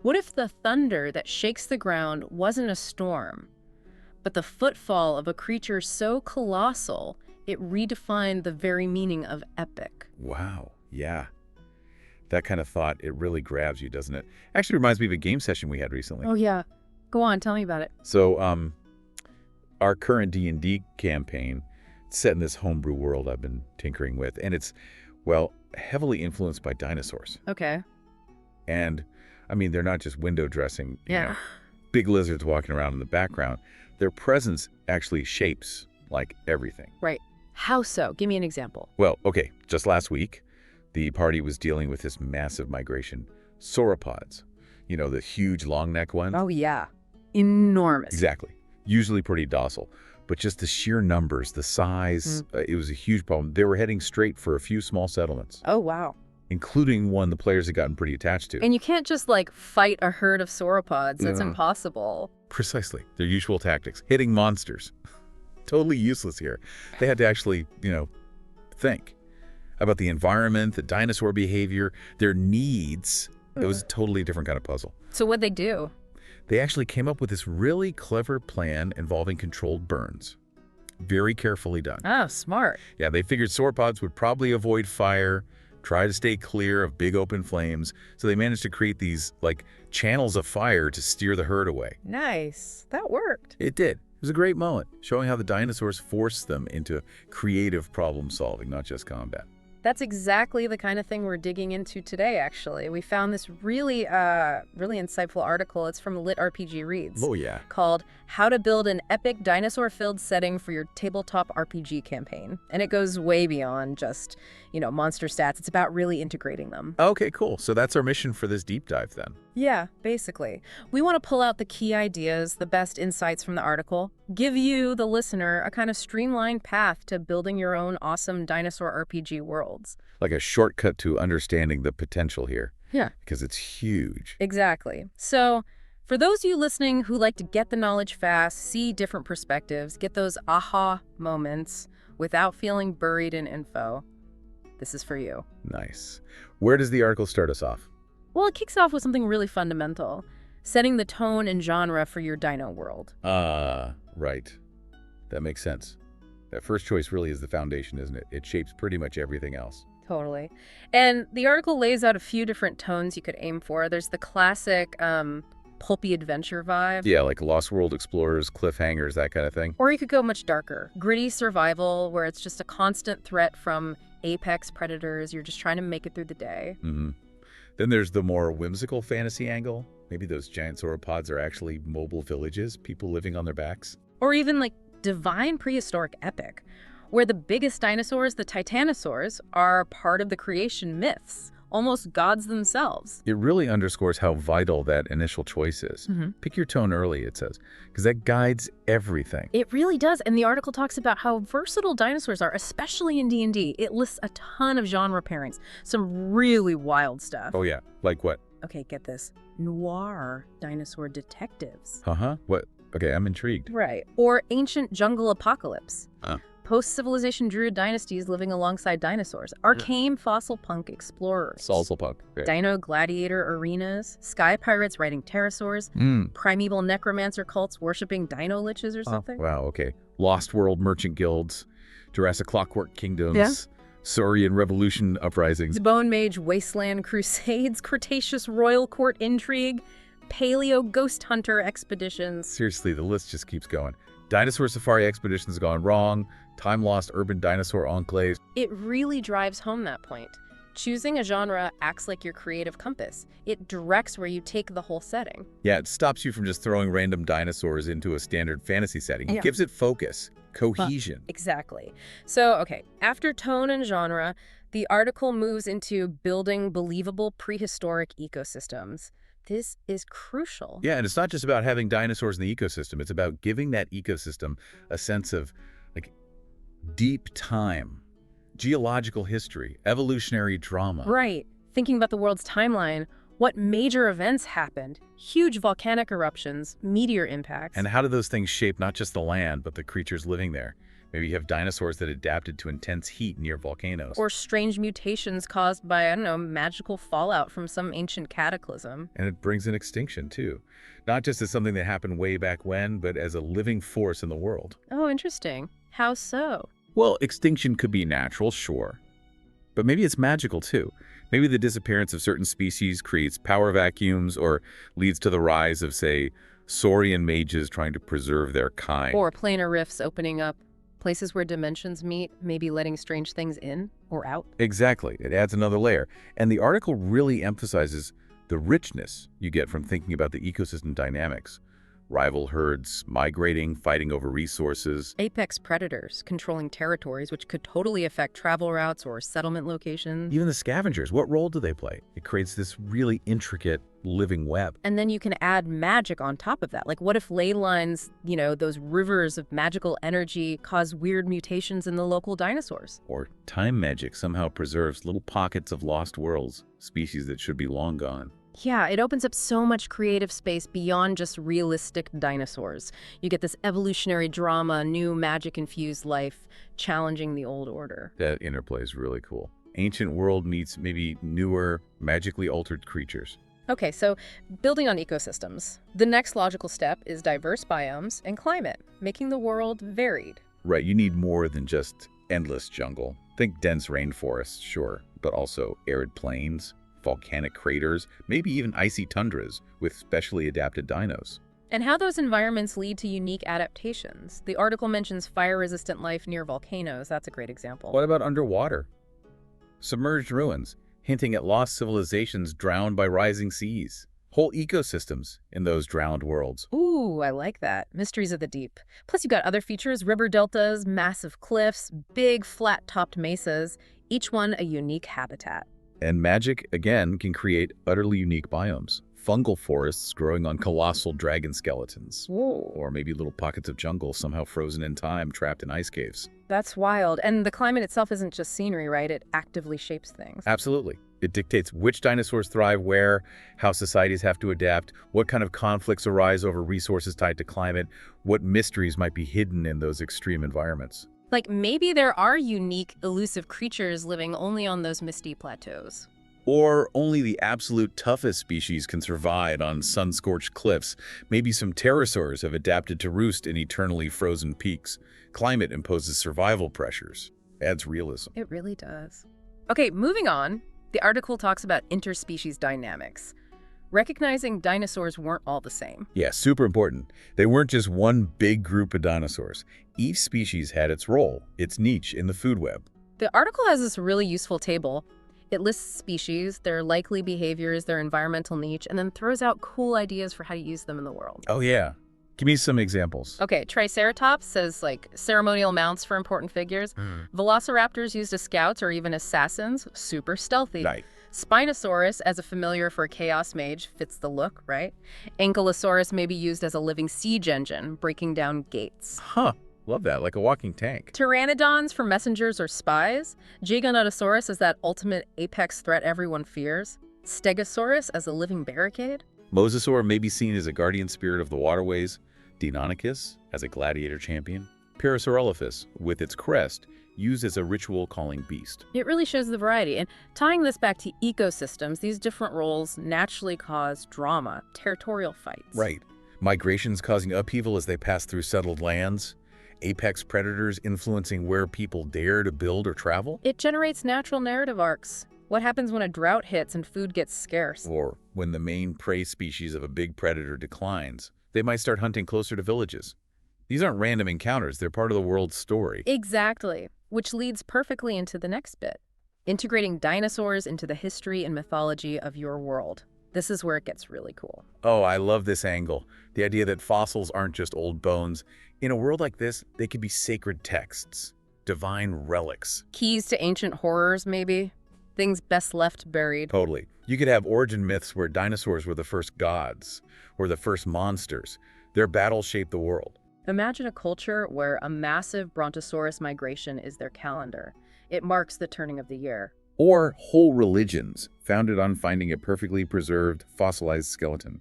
What if the thunder that shakes the ground wasn't a storm, but the footfall of a creature so colossal it redefined the very meaning of epic? Wow. Yeah. That kind of thought, it really grabs you, doesn't it? Actually reminds me of a game session we had recently. Oh, yeah. Go on, tell me about it. So, our current D&D campaign, it's set in this homebrew world I've been tinkering with, and it's, well, heavily influenced by dinosaurs. Okay. And, I mean, they're not just window dressing, Yeah. big lizards walking around in the background. Their presence actually shapes, like, everything. Right. How so? Give me an example. Well, okay, just last week, the party was dealing with this massive migration. Sauropods, the huge long neck ones. Oh, yeah. Enormous. Exactly. Usually pretty docile. But just the sheer numbers, the size, it was a huge problem. They were heading straight for a few small settlements, Oh, wow. including one the players had gotten pretty attached to. And you can't just, fight a herd of sauropods. That's No. impossible. Precisely. Their usual tactics. Hitting monsters. Totally useless here. They had to actually, think about the environment, the dinosaur behavior, their needs. It was a totally different kind of puzzle. So what'd they do? They actually came up with this really clever plan involving controlled burns. Very carefully done. Oh, smart. Yeah, they figured sauropods would probably avoid fire, try to stay clear of big open flames, so they managed to create these, channels of fire to steer the herd away. Nice. That worked. It did. It was a great moment, showing how the dinosaurs forced them into creative problem solving, not just combat. That's exactly the kind of thing we're digging into today, actually. We found this really insightful article. It's from LitRPG Reads. Oh, yeah. Called How to Build an Epic Dinosaur-Filled Setting for Your Tabletop RPG Campaign. And it goes way beyond just, monster stats. It's about really integrating them. Okay, cool. So that's our mission for this deep dive then. Yeah, basically. We want to pull out the key ideas, the best insights from the article, give you, the listener, a kind of streamlined path to building your own awesome dinosaur RPG worlds. Like a shortcut to understanding the potential here. Yeah. Because it's huge. Exactly. So, for those of you listening who like to get the knowledge fast, see different perspectives, get those aha moments without feeling buried in info, this is for you. Nice. Where does the article start us off? Well, it kicks off with something really fundamental, setting the tone and genre for your dino world. Right. That makes sense. That first choice really is the foundation, isn't it? It shapes pretty much everything else. Totally. And the article lays out a few different tones you could aim for. There's the classic pulpy adventure vibe. Yeah, like Lost World Explorers, cliffhangers, that kind of thing. Or you could go much darker. Gritty survival, where it's just a constant threat from apex predators. You're just trying to make it through the day. Mm-hmm. Then there's the more whimsical fantasy angle. Maybe those giant sauropods are actually mobile villages, people living on their backs. Or even divine prehistoric epic, where the biggest dinosaurs, the titanosaurs, are part of the creation myths, almost gods themselves. It really underscores how vital that initial choice is. Mm-hmm. Pick your tone early, it says, because that guides everything. It really does, and the article talks about how versatile dinosaurs are, especially in D&D. It lists a ton of genre pairings, some really wild stuff. Oh, yeah. Like what? Okay, get this. Noir dinosaur detectives. Uh-huh. What? Okay, I'm intrigued. Right. Or ancient jungle apocalypse. Uh. Post-civilization druid dynasties living alongside dinosaurs. Arcane fossil punk explorers. Salsa punk. Okay. Dino gladiator arenas. Sky pirates riding pterosaurs. Primeval necromancer cults worshipping dino liches or something. Oh, wow, okay. Lost World merchant guilds. Jurassic Clockwork Kingdoms. Yeah. Saurian Revolution uprisings. Bone Mage wasteland crusades. Cretaceous royal court intrigue. Paleo ghost hunter expeditions. Seriously, the list just keeps going. Dinosaur safari expeditions gone wrong. Time-lost urban dinosaur enclaves. It really drives home that point. Choosing a genre acts like your creative compass. It directs where you take the whole setting. Yeah, it stops you from just throwing random dinosaurs into a standard fantasy setting. It Yeah. gives it focus, cohesion. Exactly. So, okay, after tone and genre, the article moves into building believable prehistoric ecosystems. This is crucial. Yeah, and it's not just about having dinosaurs in the ecosystem. It's about giving that ecosystem a sense of, deep time, geological history, evolutionary drama. Right. Thinking about the world's timeline, what major events happened? Huge volcanic eruptions, meteor impacts. And how do those things shape not just the land, but the creatures living there? Maybe you have dinosaurs that adapted to intense heat near volcanoes. Or strange mutations caused by, I don't know, magical fallout from some ancient cataclysm. And it brings an extinction, too. Not just as something that happened way back when, but as a living force in the world. Oh, interesting. How so? Well, extinction could be natural, sure. But maybe it's magical, too. Maybe the disappearance of certain species creates power vacuums or leads to the rise of, say, saurian mages trying to preserve their kind. Or planar rifts opening up, places where dimensions meet, maybe letting strange things in or out. Exactly. It adds another layer. And the article really emphasizes the richness you get from thinking about the ecosystem dynamics. Rival herds, migrating, fighting over resources. Apex predators controlling territories, which could totally affect travel routes or settlement locations. Even the scavengers, what role do they play? It creates this really intricate living web. And then you can add magic on top of that. Like, what if ley lines, those rivers of magical energy cause weird mutations in the local dinosaurs? Or time magic somehow preserves little pockets of lost worlds, species that should be long gone. Yeah, it opens up so much creative space beyond just realistic dinosaurs. You get this evolutionary drama, new magic-infused life, challenging the old order. That interplay is really cool. Ancient world meets maybe newer, magically altered creatures. Okay, so building on ecosystems, the next logical step is diverse biomes and climate, making the world varied. Right, you need more than just endless jungle. Think dense rainforests, sure, but also arid plains, volcanic craters, maybe even icy tundras with specially adapted dinos. And how those environments lead to unique adaptations. The article mentions fire-resistant life near volcanoes. That's a great example. What about underwater? Submerged ruins, hinting at lost civilizations drowned by rising seas. Whole ecosystems in those drowned worlds. Ooh, I like that. Mysteries of the deep. Plus, you've got other features, river deltas, massive cliffs, big flat-topped mesas, each one a unique habitat. And magic, again, can create utterly unique biomes. Fungal forests growing on colossal dragon skeletons. Whoa. Or maybe little pockets of jungle somehow frozen in time, trapped in ice caves. That's wild. And the climate itself isn't just scenery, right? It actively shapes things. Absolutely. It dictates which dinosaurs thrive where, how societies have to adapt, what kind of conflicts arise over resources tied to climate, what mysteries might be hidden in those extreme environments. Like, maybe there are unique, elusive creatures living only on those misty plateaus. Or only the absolute toughest species can survive on sun-scorched cliffs. Maybe some pterosaurs have adapted to roost in eternally frozen peaks. Climate imposes survival pressures. Adds realism. It really does. Okay, moving on. The article talks about interspecies dynamics. Recognizing dinosaurs weren't all the same. Yeah, super important. They weren't just one big group of dinosaurs. Each species had its role, its niche in the food web. The article has this really useful table. It lists species, their likely behaviors, their environmental niche, and then throws out cool ideas for how to use them in the world. Oh yeah. Give me some examples. Okay, Triceratops says ceremonial mounts for important figures. Velociraptors used as scouts or even assassins, super stealthy. Right. Spinosaurus as a familiar for a chaos mage, fits the look, right? Ankylosaurus may be used as a living siege engine, breaking down gates. Huh. Love that, like a walking tank. Pteranodons for messengers or spies. Giganotosaurus as that ultimate apex threat everyone fears. Stegosaurus as a living barricade. Mosasaur may be seen as a guardian spirit of the waterways. Deinonychus as a gladiator champion. Parasaurolophus, with its crest, used as a ritual calling beast. It really shows the variety. And tying this back to ecosystems, these different roles naturally cause drama, territorial fights. Right. Migrations causing upheaval as they pass through settled lands. Apex predators influencing where people dare to build or travel. It generates natural narrative arcs. What happens when a drought hits and food gets scarce? Or when the main prey species of a big predator declines. They might start hunting closer to villages. These aren't random encounters, they're part of the world's story. Exactly, which leads perfectly into the next bit. Integrating dinosaurs into the history and mythology of your world. This is where it gets really cool. Oh, I love this angle. The idea that fossils aren't just old bones. In a world like this, they could be sacred texts, divine relics. Keys to ancient horrors, maybe? Things best left buried. Totally. You could have origin myths where dinosaurs were the first gods, or the first monsters. Their battles shaped the world. Imagine a culture where a massive brontosaurus migration is their calendar. It marks the turning of the year. Or whole religions, founded on finding a perfectly preserved, fossilized skeleton.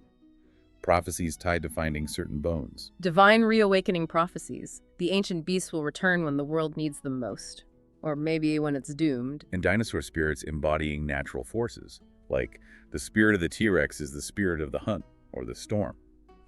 prophecies tied to finding certain bones. Divine reawakening prophecies. The ancient beasts will return when the world needs them most. Or maybe when it's doomed. And dinosaur spirits embodying natural forces, like the spirit of the T-Rex is the spirit of the hunt or the storm.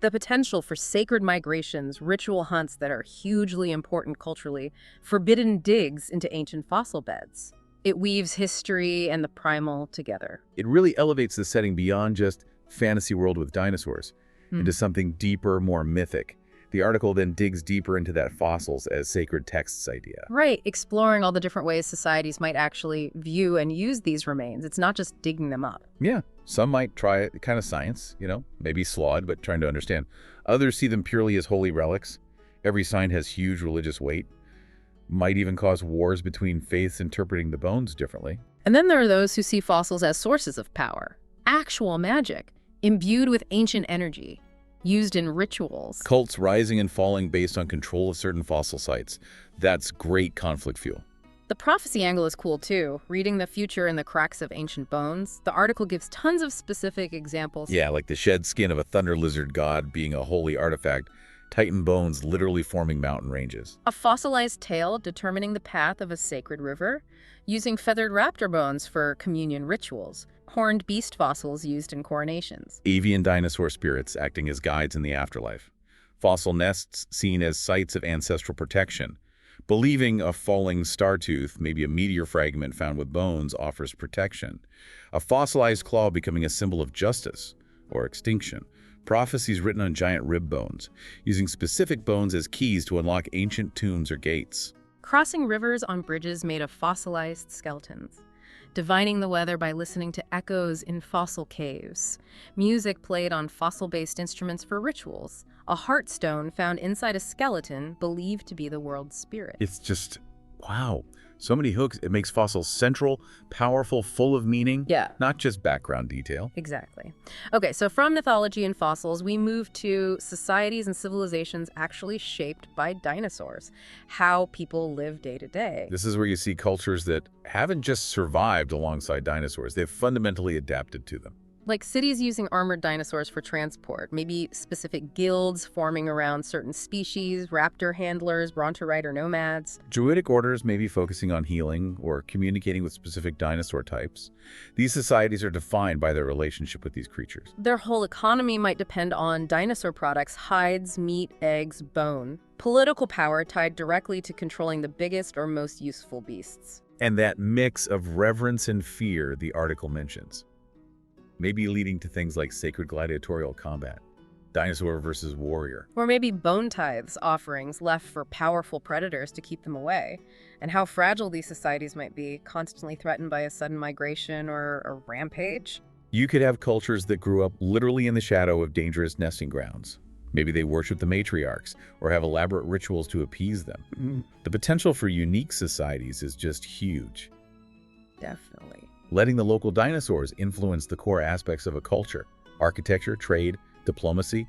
The potential for sacred migrations, ritual hunts that are hugely important culturally, forbidden digs into ancient fossil beds. It weaves history and the primal together. It really elevates the setting beyond just fantasy world with dinosaurs into something deeper, more mythic. The article then digs deeper into that fossils as sacred texts idea. Right, exploring all the different ways societies might actually view and use these remains. It's not just digging them up. Yeah, some might try it kind of science, maybe slawed, but trying to understand. Others see them purely as holy relics. Every sign has huge religious weight. Might even cause wars between faiths interpreting the bones differently. And then there are those who see fossils as sources of power. Actual magic, imbued with ancient energy, used in rituals. Cults rising and falling based on control of certain fossil sites. That's great conflict fuel. The prophecy angle is cool too. Reading the future in the cracks of ancient bones. The article gives tons of specific examples. Yeah, like the shed skin of a thunder lizard god being a holy artifact, Titan bones literally forming mountain ranges. A fossilized tail determining the path of a sacred river. Using feathered raptor bones for communion rituals. Horned beast fossils used in coronations. Avian dinosaur spirits acting as guides in the afterlife. Fossil nests seen as sites of ancestral protection. Believing a falling star tooth, maybe a meteor fragment found with bones, offers protection. A fossilized claw becoming a symbol of justice or extinction. Prophecies written on giant rib bones, using specific bones as keys to unlock ancient tombs or gates. Crossing rivers on bridges made of fossilized skeletons. Divining the weather by listening to echoes in fossil caves. Music played on fossil-based instruments for rituals. A heartstone found inside a skeleton believed to be the world's spirit. It's just, wow. So many hooks. It makes fossils central, powerful, full of meaning. Yeah. Not just background detail. Exactly. Okay, so from mythology and fossils, we move to societies and civilizations actually shaped by dinosaurs. How people live day to day. This is where you see cultures that haven't just survived alongside dinosaurs. They've fundamentally adapted to them. Like cities using armored dinosaurs for transport, maybe specific guilds forming around certain species, raptor handlers, brontorider nomads. Druidic orders may be focusing on healing or communicating with specific dinosaur types. These societies are defined by their relationship with these creatures. Their whole economy might depend on dinosaur products, hides, meat, eggs, bone. Political power tied directly to controlling the biggest or most useful beasts. And that mix of reverence and fear the article mentions. Maybe leading to things like sacred gladiatorial combat, dinosaur versus warrior. Or maybe bone tithes offerings left for powerful predators to keep them away, and how fragile these societies might be, constantly threatened by a sudden migration or a rampage. You could have cultures that grew up literally in the shadow of dangerous nesting grounds. Maybe they worship the matriarchs or have elaborate rituals to appease them. The potential for unique societies is just huge. Definitely. Letting the local dinosaurs influence the core aspects of a culture. Architecture, trade, diplomacy.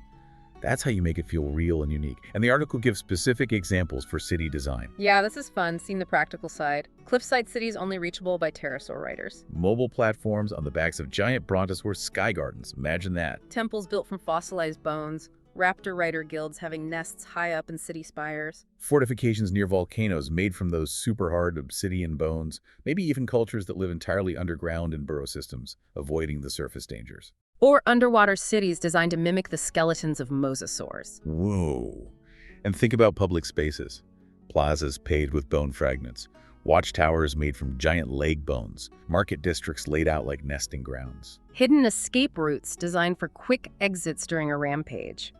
That's how you make it feel real and unique. And the article gives specific examples for city design. Yeah, this is fun, seeing the practical side. Cliffside cities only reachable by pterosaur riders. Mobile platforms on the backs of giant brontosaur sky gardens. Imagine that. Temples built from fossilized bones. Raptor rider guilds having nests high up in city spires. Fortifications near volcanoes made from those super hard obsidian bones. Maybe even cultures that live entirely underground in burrow systems, avoiding the surface dangers. Or underwater cities designed to mimic the skeletons of mosasaurs. Whoa. And think about public spaces. Plazas paved with bone fragments. Watchtowers made from giant leg bones. Market districts laid out like nesting grounds. Hidden escape routes designed for quick exits during a rampage.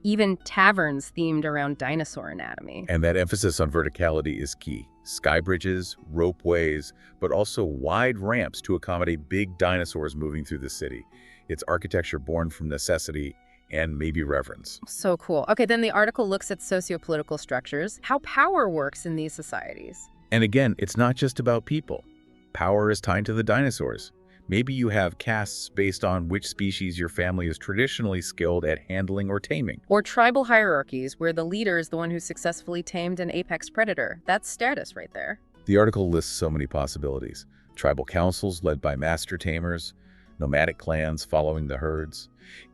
Even taverns themed around dinosaur anatomy. And that emphasis on verticality is key. Sky bridges, ropeways, but also wide ramps to accommodate big dinosaurs moving through the city. It's architecture born from necessity and maybe reverence. So cool. Okay, then the article looks at socio-political structures, how power works in these societies. And again, it's not just about people. Power is tied to the dinosaurs. Maybe you have castes based on which species your family is traditionally skilled at handling or taming. Or tribal hierarchies, where the leader is the one who successfully tamed an apex predator. That's status right there. The article lists so many possibilities. Tribal councils led by master tamers, nomadic clans following the herds,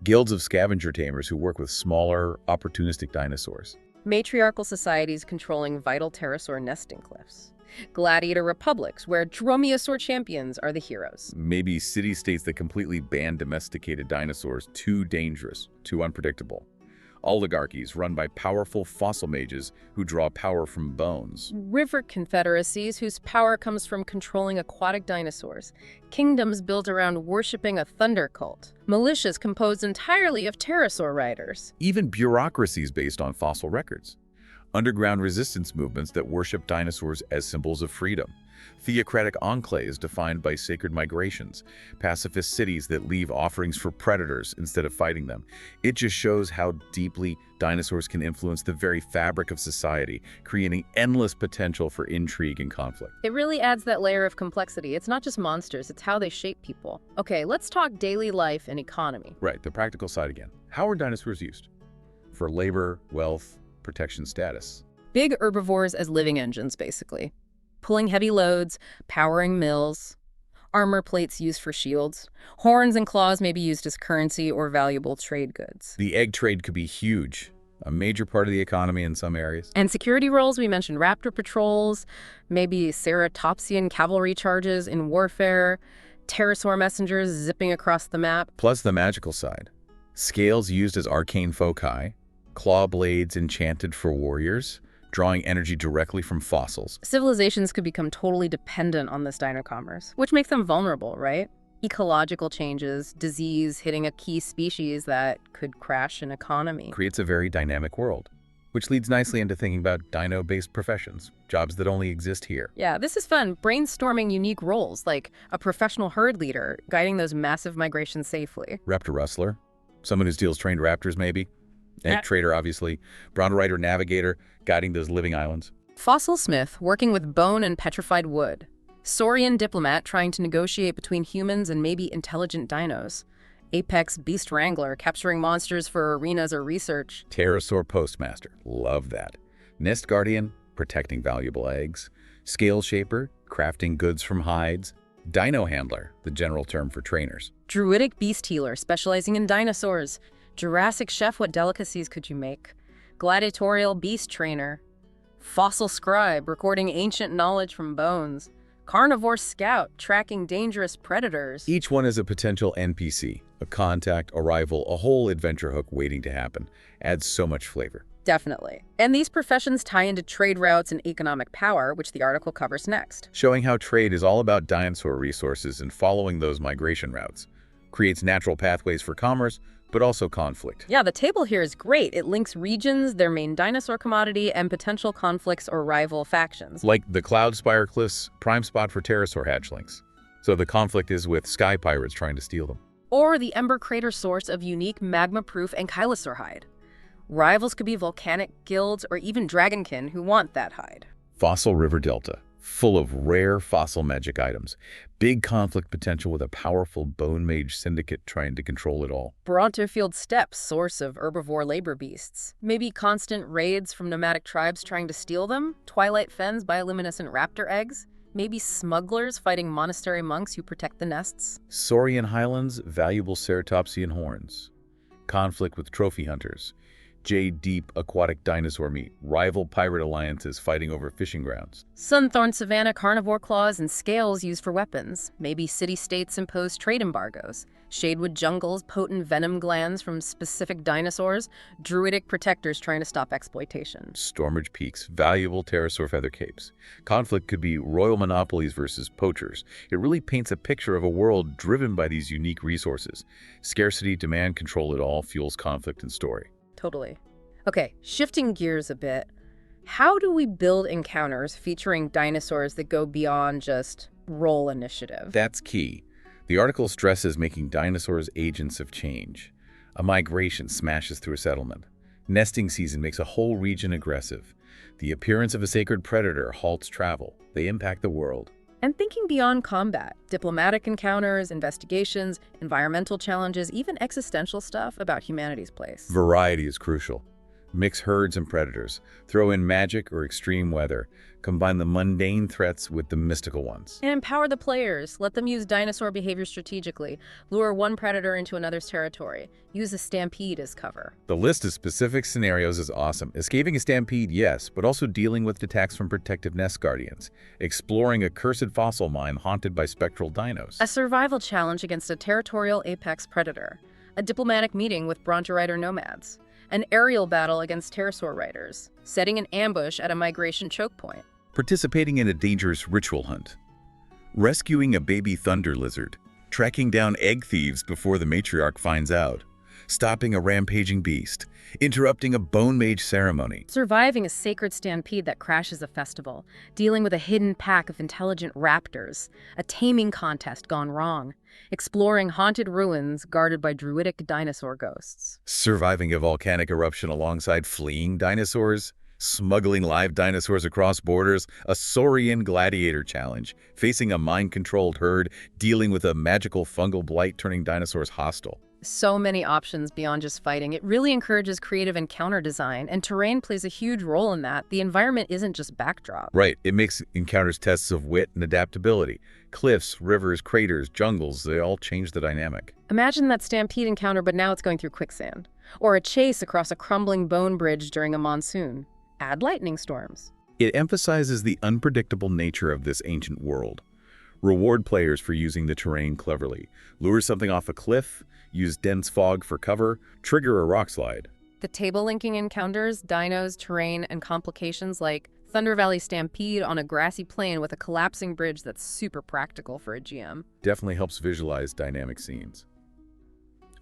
Guilds of scavenger tamers who work with smaller, opportunistic dinosaurs. Matriarchal societies controlling vital pterosaur nesting cliffs. Gladiator republics where dromaeosaur champions are the heroes. Maybe city-states that completely ban domesticated dinosaurs, too dangerous, too unpredictable. Oligarchies run by powerful fossil mages who draw power from bones. River confederacies whose power comes from controlling aquatic dinosaurs. Kingdoms built around worshipping a thunder cult. Militias composed entirely of pterosaur riders. Even bureaucracies based on fossil records. Underground resistance movements that worship dinosaurs as symbols of freedom. Theocratic enclaves defined by sacred migrations. Pacifist cities that leave offerings for predators instead of fighting them. It just shows how deeply dinosaurs can influence the very fabric of society, creating endless potential for intrigue and conflict. It really adds that layer of complexity. It's not just monsters, it's how they shape people. Okay, let's talk daily life and economy. Right, the practical side again. How are dinosaurs used? For labor, wealth, protection status. Big herbivores as living engines, basically. Pulling heavy loads, powering mills, armor plates used for shields, horns and claws may be used as currency or valuable trade goods. The egg trade could be huge, a major part of the economy in some areas. And security roles, we mentioned raptor patrols, maybe ceratopsian cavalry charges in warfare, pterosaur messengers zipping across the map. Plus the magical side. Scales used as arcane foci, claw blades enchanted for warriors, drawing energy directly from fossils. Civilizations could become totally dependent on this dino commerce, which makes them vulnerable, right? Ecological changes, disease hitting a key species that could crash an economy. Creates a very dynamic world, which leads nicely into thinking about dino-based professions, jobs that only exist here. Yeah, this is fun. Brainstorming unique roles, like a professional herd leader, guiding those massive migrations safely. Raptor rustler, someone who steals trained raptors maybe. Egg trader, obviously. Brontorider navigator, guiding those living islands. Fossil smith, working with bone and petrified wood. Saurian diplomat, trying to negotiate between humans and maybe intelligent dinos. Apex beast wrangler, capturing monsters for arenas or research. Pterosaur postmaster, love that. Nest guardian, protecting valuable eggs. Scale shaper, crafting goods from hides. Dino handler, the general term for trainers. Druidic beast healer, specializing in dinosaurs. Jurassic chef, what delicacies could you make? Gladiatorial beast trainer. Fossil scribe, recording ancient knowledge from bones. Carnivore scout, tracking dangerous predators. Each one is a potential NPC, a contact, a rival, a whole adventure hook waiting to happen. Adds so much flavor. Definitely. And these professions tie into trade routes and economic power, which the article covers next. Showing how trade is all about dinosaur resources and following those migration routes. Creates natural pathways for commerce, but also conflict. Yeah, the table here is great. It links regions, their main dinosaur commodity, and potential conflicts or rival factions. Like the Cloud Spire Cliffs, prime spot for pterosaur hatchlings. So the conflict is with sky pirates trying to steal them. Or the Ember Crater source of unique magma-proof ankylosaur hide. Rivals could be volcanic guilds or even dragonkin who want that hide. Fossil River Delta, full of rare fossil magic items. Big conflict potential with a powerful bone mage syndicate trying to control it all. Brontofield Steppes, source of herbivore labor beasts. Maybe constant raids from nomadic tribes trying to steal them. Twilight Fens, bioluminescent raptor eggs. Maybe smugglers fighting monastery monks who protect the nests. Saurian Highlands, valuable ceratopsian horns. Conflict with trophy hunters. Jade-deep aquatic dinosaur meat, rival pirate alliances fighting over fishing grounds. Sunthorn savanna carnivore claws and scales used for weapons. Maybe city-states impose trade embargoes. Shadewood jungles, potent venom glands from specific dinosaurs. Druidic protectors trying to stop exploitation. Stormage peaks, valuable pterosaur feather capes. Conflict could be royal monopolies versus poachers. It really paints a picture of a world driven by these unique resources. Scarcity, demand, control it all fuels conflict and story. Totally. Okay, shifting gears a bit. How do we build encounters featuring dinosaurs that go beyond just roll initiative? That's key. The article stresses making dinosaurs agents of change. A migration smashes through a settlement. Nesting season makes a whole region aggressive. The appearance of a sacred predator halts travel. They impact the world. And thinking beyond combat, diplomatic encounters, investigations, environmental challenges, even existential stuff about humanity's place. Variety is crucial. Mix herds and predators. Throw in magic or extreme weather. Combine the mundane threats with the mystical ones. And empower the players. Let them use dinosaur behavior strategically. Lure one predator into another's territory. Use a stampede as cover. The list of specific scenarios is awesome. Escaping a stampede, yes, but also dealing with attacks from protective nest guardians. Exploring a cursed fossil mine haunted by spectral dinos. A survival challenge against a territorial apex predator. A diplomatic meeting with Brontorider nomads. An aerial battle against pterosaur riders. Setting an ambush at a migration choke point. Participating in a dangerous ritual hunt. Rescuing a baby thunder lizard. Tracking down egg thieves before the matriarch finds out. Stopping a rampaging beast. Interrupting a bone mage ceremony. Surviving a sacred stampede that crashes a festival. Dealing with a hidden pack of intelligent raptors. A taming contest gone wrong. Exploring haunted ruins guarded by druidic dinosaur ghosts. Surviving a volcanic eruption alongside fleeing dinosaurs. Smuggling live dinosaurs across borders, a saurian gladiator challenge, facing a mind-controlled herd, dealing with a magical fungal blight turning dinosaurs hostile. So many options beyond just fighting. It really encourages creative encounter design, and terrain plays a huge role in that. The environment isn't just backdrop. Right, it makes encounters tests of wit and adaptability. Cliffs, rivers, craters, jungles, they all change the dynamic. Imagine that stampede encounter, but now it's going through quicksand. Or a chase across a crumbling bone bridge during a monsoon. Add lightning storms. It emphasizes the unpredictable nature of this ancient world. Reward players for using the terrain cleverly. Lure something off a cliff, use dense fog for cover, trigger a rock slide. The table linking encounters, dinos, terrain, and complications like Thunder Valley Stampede on a grassy plain with a collapsing bridge that's super practical for a GM. Definitely helps visualize dynamic scenes.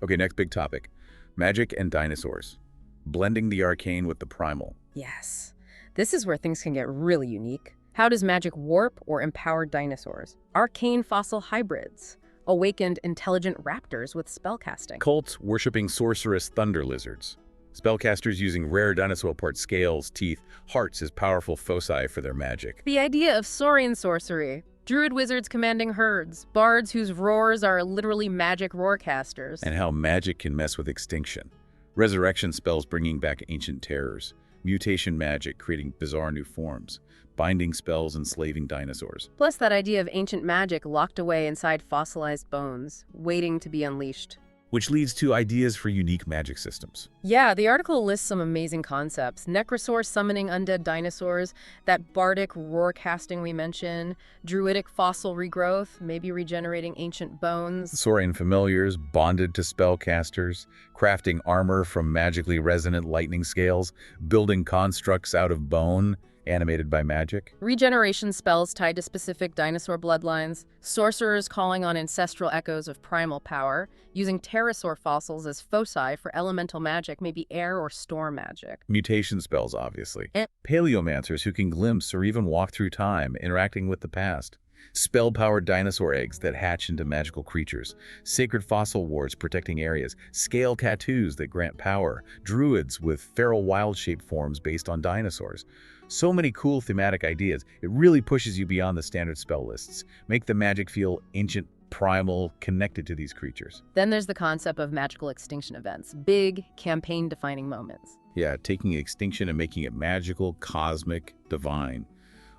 Okay, next big topic. Magic and dinosaurs. Blending the arcane with the primal. Yes. This is where things can get really unique. How does magic warp or empower dinosaurs? Arcane fossil hybrids. Awakened intelligent raptors with spellcasting. Cults worshipping sorcerous thunder lizards. Spellcasters using rare dinosaur parts, scales, teeth, hearts as powerful foci for their magic. The idea of saurian sorcery. Druid wizards commanding herds. Bards whose roars are literally magic roarcasters. And how magic can mess with extinction. Resurrection spells bringing back ancient terrors. Mutation magic creating bizarre new forms. Binding spells enslaving dinosaurs. Plus that idea of ancient magic locked away inside fossilized bones, waiting to be unleashed. Which leads to ideas for unique magic systems. Yeah, the article lists some amazing concepts. Necrosaur summoning undead dinosaurs, that bardic roar casting we mentioned, druidic fossil regrowth, maybe regenerating ancient bones. Saurian familiars bonded to spellcasters, crafting armor from magically resonant lightning scales, building constructs out of bone, animated by magic. Regeneration spells tied to specific dinosaur bloodlines, sorcerers calling on ancestral echoes of primal power, using pterosaur fossils as foci for elemental magic, maybe air or storm magic. Mutation spells, obviously. Paleomancers who can glimpse or even walk through time, interacting with the past. Spell-powered dinosaur eggs that hatch into magical creatures. Sacred fossil wards protecting areas. Scale tattoos that grant power. Druids with feral wild-shaped forms based on dinosaurs. So many cool thematic ideas. It really pushes you beyond the standard spell lists. Make the magic feel ancient, primal, connected to these creatures. Then there's the concept of magical extinction events. Big, campaign-defining moments. Yeah, taking extinction and making it magical, cosmic, divine.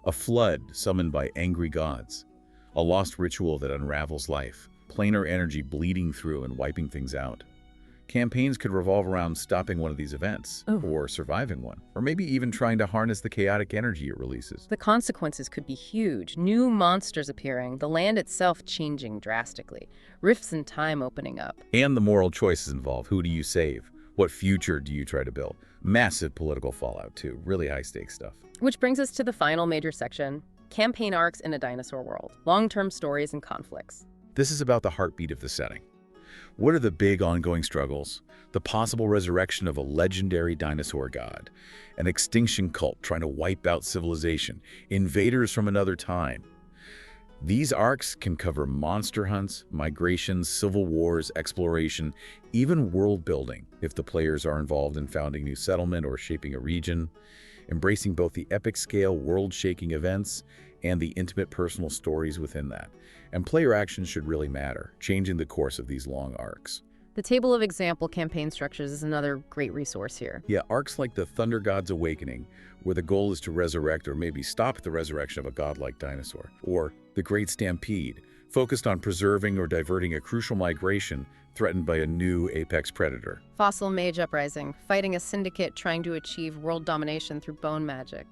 A flood summoned by angry gods. A lost ritual that unravels life. Planar energy bleeding through and wiping things out. Campaigns could revolve around stopping one of these events, or surviving one, or maybe even trying to harness the chaotic energy it releases. The consequences could be huge. New monsters appearing, the land itself changing drastically, rifts in time opening up. And the moral choices involved. Who do you save? What future do you try to build? Massive political fallout too, really high-stakes stuff. Which brings us to the final major section, campaign arcs in a dinosaur world, long-term stories and conflicts. This is about the heartbeat of the setting. What are the big ongoing struggles? The possible resurrection of a legendary dinosaur god, an extinction cult trying to wipe out civilization, invaders from another time. These arcs can cover monster hunts, migrations, civil wars, exploration, even world building if the players are involved in founding new settlement or shaping a region, embracing both the epic-scale, world-shaking events and the intimate personal stories within that. And player actions should really matter, changing the course of these long arcs. The table of example campaign structures is another great resource here. Yeah, arcs like the Thunder God's Awakening, where the goal is to resurrect or maybe stop the resurrection of a godlike dinosaur. Or the Great Stampede, focused on preserving or diverting a crucial migration threatened by a new apex predator. Fossil Mage Uprising, fighting a syndicate trying to achieve world domination through bone magic.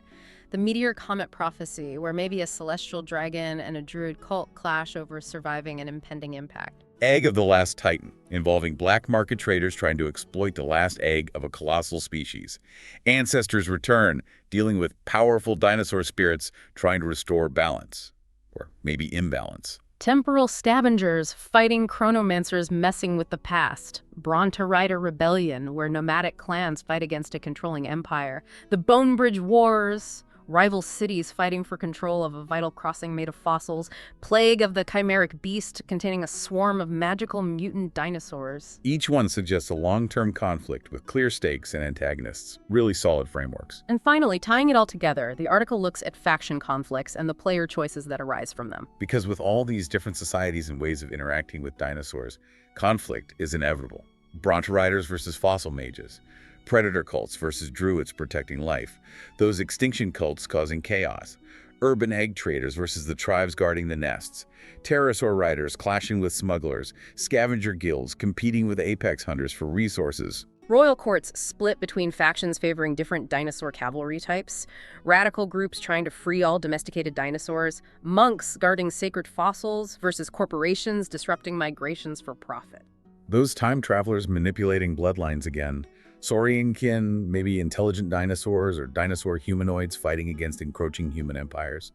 The Meteor Comet Prophecy, where maybe a celestial dragon and a druid cult clash over surviving an impending impact. Egg of the Last Titan, involving black market traders trying to exploit the last egg of a colossal species. Ancestors Return, dealing with powerful dinosaur spirits trying to restore balance. Or maybe imbalance. Temporal Scavengers, fighting chronomancers messing with the past. Bronta Rider Rebellion, where nomadic clans fight against a controlling empire. The Bone Bridge Wars, rival cities fighting for control of a vital crossing made of fossils. Plague of the Chimeric Beast, containing a swarm of magical mutant dinosaurs. Each one suggests a long-term conflict with clear stakes and antagonists. Really solid frameworks. And finally, tying it all together, the article looks at faction conflicts and the player choices that arise from them. Because with all these different societies and ways of interacting with dinosaurs, conflict is inevitable. Bronta Riders versus fossil mages. Predator cults versus druids protecting life. Those extinction cults causing chaos. Urban egg traders versus the tribes guarding the nests. Pterosaur riders clashing with smugglers. Scavenger guilds competing with apex hunters for resources. Royal courts split between factions favoring different dinosaur cavalry types, radical groups trying to free all domesticated dinosaurs, monks guarding sacred fossils versus corporations disrupting migrations for profit. Those time travelers manipulating bloodlines again. Sauriankin, maybe intelligent dinosaurs or dinosaur humanoids fighting against encroaching human empires.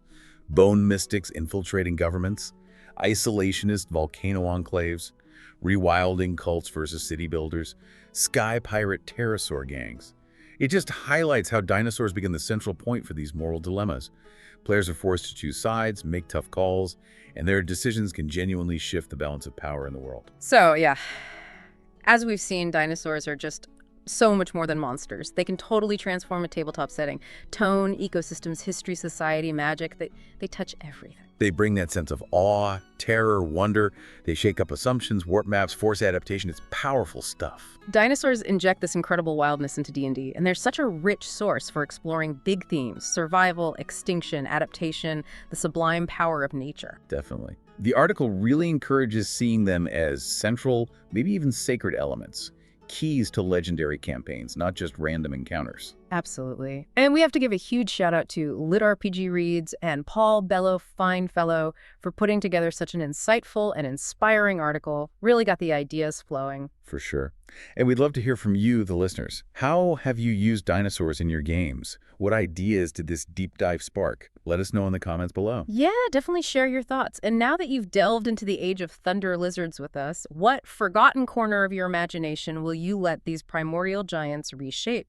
Bone mystics infiltrating governments. Isolationist volcano enclaves. Rewilding cults versus city builders. Sky pirate pterosaur gangs. It just highlights how dinosaurs become the central point for these moral dilemmas. Players are forced to choose sides, make tough calls, and their decisions can genuinely shift the balance of power in the world. So, yeah, as we've seen, dinosaurs are just so much more than monsters. They can totally transform a tabletop setting. Tone, ecosystems, history, society, magic, they touch everything. They bring that sense of awe, terror, wonder. They shake up assumptions, warp maps, force adaptation. It's powerful stuff. Dinosaurs inject this incredible wildness into D&D, and they're such a rich source for exploring big themes: survival, extinction, adaptation, the sublime power of nature. Definitely. The article really encourages seeing them as central, maybe even sacred elements. Keys to legendary campaigns, not just random encounters. Absolutely. And we have to give a huge shout out to LitRPG Reads and Paul Bello, fine fellow, for putting together such an insightful and inspiring article. Really got the ideas flowing. For sure. And we'd love to hear from you, the listeners. How have you used dinosaurs in your games? What ideas did this deep dive spark? Let us know in the comments below. Yeah, definitely share your thoughts. And now that you've delved into the age of thunder lizards with us, what forgotten corner of your imagination will you let these primordial giants reshape?